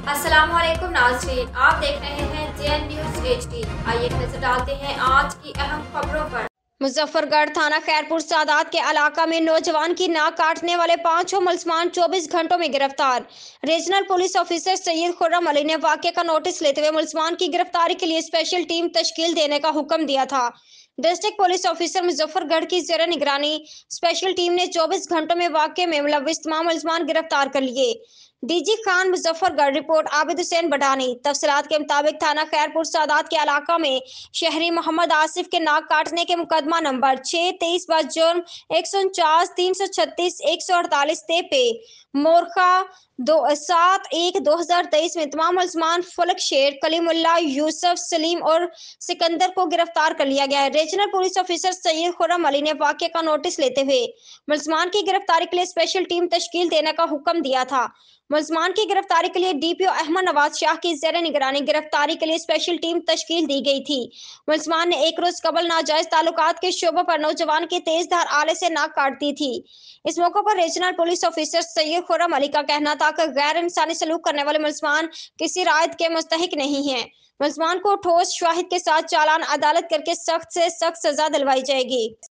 अस्सलाम वालेकुम नाज़रीन, आप देख रहे हैं JN न्यूज़ HD। आइए नजर डालते हैं आज की अहम खबरों पर। मुजफ्फरगढ़ थाना खैरपुर सादात के इलाका में नौजवान की नाक काटने वाले 5 मुलजमान 24 घंटों में गिरफ्तार। Regional police officer Syed Khurram Ali ने वाक़े का नोटिस लेते हुए मुलजमान की गिरफ्तारी के लिए स्पेशल टीम तश्कील देने का हुक्म दिया था। डिस्ट्रिक्ट पुलिस ऑफिसर मुजफ्फरगढ़ की ज़ेर निगरानी स्पेशल टीम ने 24 घंटों में वाक़े में मुलव्विस तमाम मुलजमान गिरफ्तार कर लिए। डीजी खान मुजफ्फरगढ़। रिपोर्ट आबिद हुसैन बडानी। तफसीलात के मुताबिक थाना खैरपुर सादात के इलाका में शहरी मोहम्मद आसिफ के नाक काटने के मुकदमा नंबर 6-23 जुर्म 149 336 148 पे मोरखा 7/1/2023 में तमाम मुलजमान फलक शेर, कलीमुल्लाह, यूसुफ, सलीम और सिकंदर को गिरफ्तार कर लिया गया है। Regional police officer Syed Khurram Ali ने वाक़े का नोटिस लेते हुए मुलजमान की गिरफ्तारी के लिए स्पेशल टीम तश्कील देने का हुक्म दिया था। मुलजमान की गिरफ्तारी के लिए DPO अहमद नवाज शाह की ज़ेर निगरानी गिरफ्तारी के लिए स्पेशल टीम तश्कील दी गई थी। मुलजमान ने एक रोज कबल नाजायज ताल्लुकात के शोबे पर नौजवान की तेजधार आले से नाक काट दी थी। इस मौके पर regional police officer Syed Khurram Ali का कहना था कि गैर इंसानी सलूक करने वाले मुलजमान किसी रायत के मुस्तहिक नहीं है। मुलजमान को ठोस शवाहिद के साथ चालान अदालत करके सख्त से सख्त सजा दिलवाई जाएगी।